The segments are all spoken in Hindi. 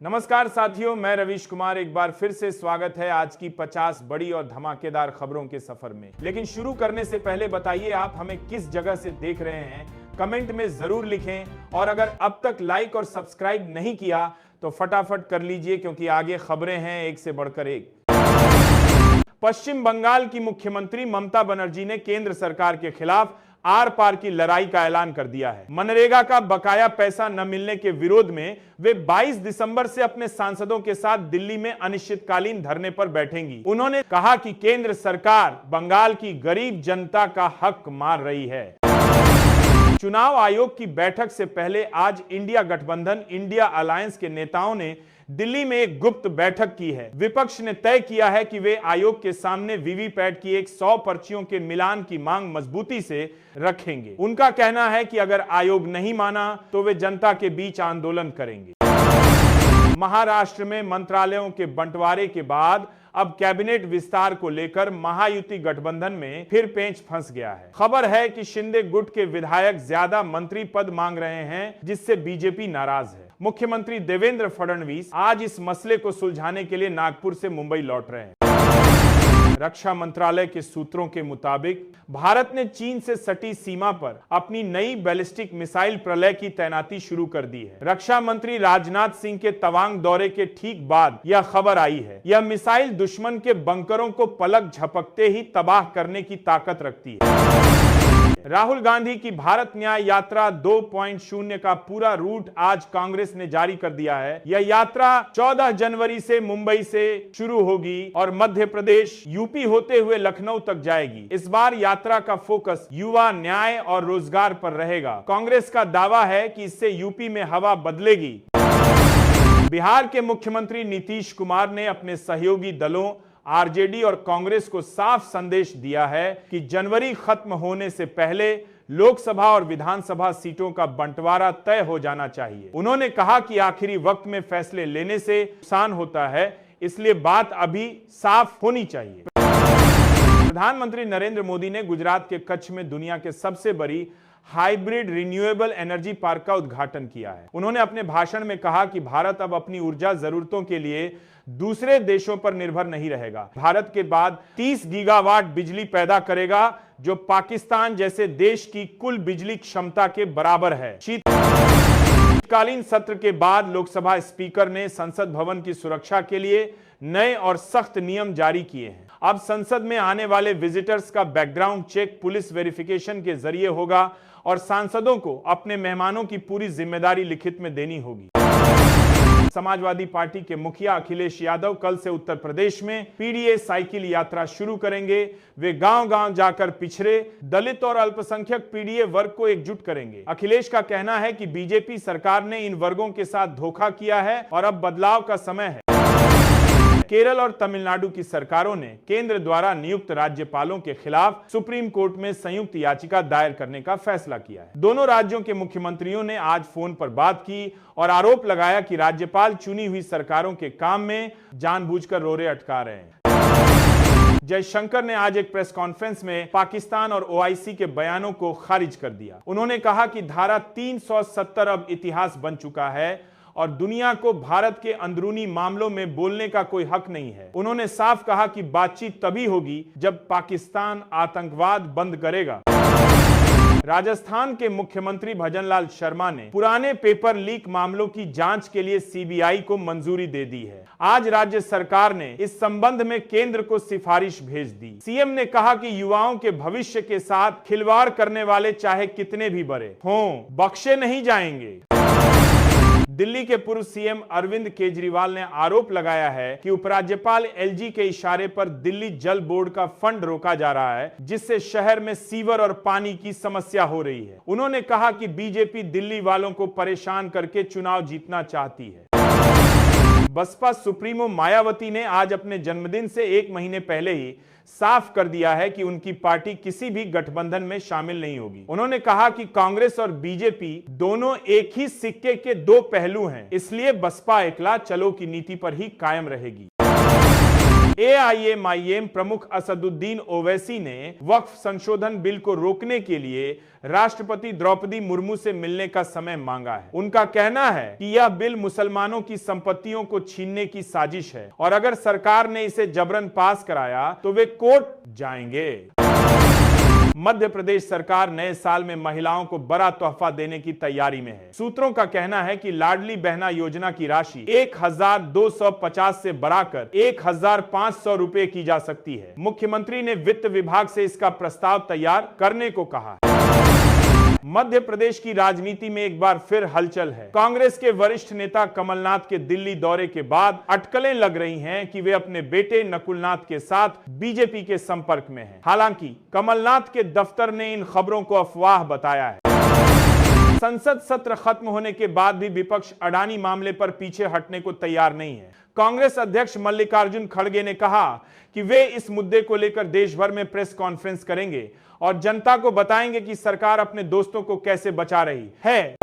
नमस्कार साथियों, मैं रवीश कुमार एक बार फिर से स्वागत है आज की 50 बड़ी और धमाकेदार खबरों के सफर में। लेकिन शुरू करने से पहले बताइए आप हमें किस जगह से देख रहे हैं, कमेंट में जरूर लिखें। और अगर अब तक लाइक और सब्सक्राइब नहीं किया तो फटाफट कर लीजिए, क्योंकि आगे खबरें हैं एक से बढ़कर एक। पश्चिम बंगाल की मुख्यमंत्री ममता बनर्जी ने केंद्र सरकार के खिलाफ आर पार की लड़ाई का ऐलान कर दिया है। मनरेगा का बकाया पैसा न मिलने के विरोध में वे 22 दिसंबर से अपने सांसदों के साथ दिल्ली में अनिश्चितकालीन धरने पर बैठेंगी। उन्होंने कहा कि केंद्र सरकार बंगाल की गरीब जनता का हक मार रही है। चुनाव आयोग की बैठक से पहले आज इंडिया गठबंधन इंडिया अलायंस के नेताओं ने दिल्ली में एक गुप्त बैठक की है। विपक्ष ने तय किया है कि वे आयोग के सामने वीवीपैट की 100 पर्चियों के मिलान की मांग मजबूती से रखेंगे। उनका कहना है कि अगर आयोग नहीं माना तो वे जनता के बीच आंदोलन करेंगे। महाराष्ट्र में मंत्रालयों के बंटवारे के बाद अब कैबिनेट विस्तार को लेकर महायुति गठबंधन में फिर पेंच फंस गया है। खबर है कि शिंदे गुट के विधायक ज्यादा मंत्री पद मांग रहे हैं, जिससे बीजेपी नाराज है। मुख्यमंत्री देवेंद्र फडणवीस आज इस मसले को सुलझाने के लिए नागपुर से मुंबई लौट रहे हैं। रक्षा मंत्रालय के सूत्रों के मुताबिक भारत ने चीन से सटी सीमा पर अपनी नई बैलिस्टिक मिसाइल प्रलय की तैनाती शुरू कर दी है। रक्षा मंत्री राजनाथ सिंह के तवांग दौरे के ठीक बाद यह खबर आई है। यह मिसाइल दुश्मन के बंकरों को पलक झपकते ही तबाह करने की ताकत रखती है। राहुल गांधी की भारत न्याय यात्रा 2.0 का पूरा रूट आज कांग्रेस ने जारी कर दिया है। यह यात्रा 14 जनवरी से मुंबई से शुरू होगी और मध्य प्रदेश, यूपी होते हुए लखनऊ तक जाएगी। इस बार यात्रा का फोकस युवा, न्याय और रोजगार पर रहेगा। कांग्रेस का दावा है कि इससे यूपी में हवा बदलेगी। बिहार के मुख्यमंत्री नीतीश कुमार ने अपने सहयोगी दलों आरजेडी और कांग्रेस को साफ संदेश दिया है कि जनवरी खत्म होने से पहले लोकसभा और विधानसभा सीटों का बंटवारा तय हो जाना चाहिए। उन्होंने कहा कि आखिरी वक्त में फैसले लेने से नुकसान होता है, इसलिए बात अभी साफ होनी चाहिए। प्रधानमंत्री नरेंद्र मोदी ने गुजरात के कच्छ में दुनिया के सबसे बड़ी हाइब्रिड रिन्यूएबल एनर्जी पार्क का उद्घाटन किया है। उन्होंने अपने भाषण में कहा कि भारत अब अपनी ऊर्जा जरूरतों के लिए दूसरे देशों पर निर्भर नहीं रहेगा। भारत के बाद 30 गीगावाट बिजली पैदा करेगा, जो पाकिस्तान जैसे देश की कुल बिजली क्षमता के बराबर है। शीतकालीन सत्र के बाद लोकसभा स्पीकर ने संसद भवन की सुरक्षा के लिए नए और सख्त नियम जारी किए हैं। अब संसद में आने वाले विजिटर्स का बैकग्राउंड चेक पुलिस वेरिफिकेशन के जरिए होगा और सांसदों को अपने मेहमानों की पूरी जिम्मेदारी लिखित में देनी होगी। समाजवादी पार्टी के मुखिया अखिलेश यादव कल से उत्तर प्रदेश में पीडीए साइकिल यात्रा शुरू करेंगे। वे गांव-गांव जाकर पिछड़े, दलित और अल्पसंख्यक पीडीए वर्ग को एकजुट करेंगे। अखिलेश का कहना है कि बीजेपी सरकार ने इन वर्गों के साथ धोखा किया है और अब बदलाव का समय है। केरल और तमिलनाडु की सरकारों ने केंद्र द्वारा नियुक्त राज्यपालों के खिलाफ सुप्रीम कोर्ट में संयुक्त याचिका दायर करने का फैसला किया है। दोनों राज्यों के मुख्यमंत्रियों ने आज फोन पर बात की और आरोप लगाया कि राज्यपाल चुनी हुई सरकारों के काम में जानबूझकर रोड़े अटका रहे हैं। जयशंकर ने आज एक प्रेस कॉन्फ्रेंस में पाकिस्तान और ओआईसी के बयानों को खारिज कर दिया। उन्होंने कहा कि धारा 370 अब इतिहास बन चुका है और दुनिया को भारत के अंदरूनी मामलों में बोलने का कोई हक नहीं है। उन्होंने साफ कहा कि बातचीत तभी होगी जब पाकिस्तान आतंकवाद बंद करेगा। राजस्थान के मुख्यमंत्री भजनलाल शर्मा ने पुराने पेपर लीक मामलों की जांच के लिए सीबीआई को मंजूरी दे दी है। आज राज्य सरकार ने इस संबंध में केंद्र को सिफारिश भेज दी। सीएम ने कहा कि युवाओं के भविष्य के साथ खिलवाड़ करने वाले चाहे कितने भी बड़े हों, बख्शे नहीं जाएंगे। दिल्ली के पूर्व सीएम अरविंद केजरीवाल ने आरोप लगाया है कि उपराज्यपाल एलजी के इशारे पर दिल्ली जल बोर्ड का फंड रोका जा रहा है, जिससे शहर में सीवर और पानी की समस्या हो रही है। उन्होंने कहा कि बीजेपी दिल्ली वालों को परेशान करके चुनाव जीतना चाहती है। बसपा सुप्रीमो मायावती ने आज अपने जन्मदिन से 1 महीने पहले ही साफ कर दिया है कि उनकी पार्टी किसी भी गठबंधन में शामिल नहीं होगी। उन्होंने कहा कि कांग्रेस और बीजेपी दोनों एक ही सिक्के के दो पहलू हैं, इसलिए बसपा एकला चलो की नीति पर ही कायम रहेगी। एआईएमआईएम प्रमुख असदुद्दीन ओवैसी ने वक्फ संशोधन बिल को रोकने के लिए राष्ट्रपति द्रौपदी मुर्मू से मिलने का समय मांगा है। उनका कहना है कि यह बिल मुसलमानों की संपत्तियों को छीनने की साजिश है और अगर सरकार ने इसे जबरन पास कराया तो वे कोर्ट जाएंगे। मध्य प्रदेश सरकार नए साल में महिलाओं को बड़ा तोहफा देने की तैयारी में है। सूत्रों का कहना है कि लाडली बहना योजना की राशि 1250 से बढ़ाकर 1500 रुपए की जा सकती है। मुख्यमंत्री ने वित्त विभाग से इसका प्रस्ताव तैयार करने को कहा है। मध्य प्रदेश की राजनीति में एक बार फिर हलचल है। कांग्रेस के वरिष्ठ नेता कमलनाथ के दिल्ली दौरे के बाद अटकलें लग रही हैं कि वे अपने बेटे नकुलनाथ के साथ बीजेपी के संपर्क में हैं। हालांकि कमलनाथ के दफ्तर ने इन खबरों को अफवाह बताया है। संसद सत्र खत्म होने के बाद भी विपक्ष अडानी मामले पर पीछे हटने को तैयार नहीं है। कांग्रेस अध्यक्ष मल्लिकार्जुन खड़गे ने कहा कि वे इस मुद्दे को लेकर देश भर में प्रेस कॉन्फ्रेंस करेंगे और जनता को बताएंगे कि सरकार अपने दोस्तों को कैसे बचा रही है।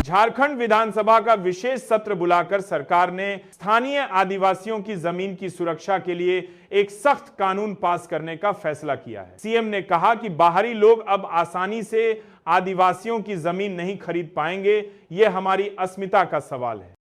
झारखंड विधानसभा का विशेष सत्र बुलाकर सरकार ने स्थानीय आदिवासियों की जमीन की सुरक्षा के लिए एक सख्त कानून पास करने का फैसला किया है। सीएम ने कहा कि बाहरी लोग अब आसानी से आदिवासियों की जमीन नहीं खरीद पाएंगे, यह हमारी अस्मिता का सवाल है।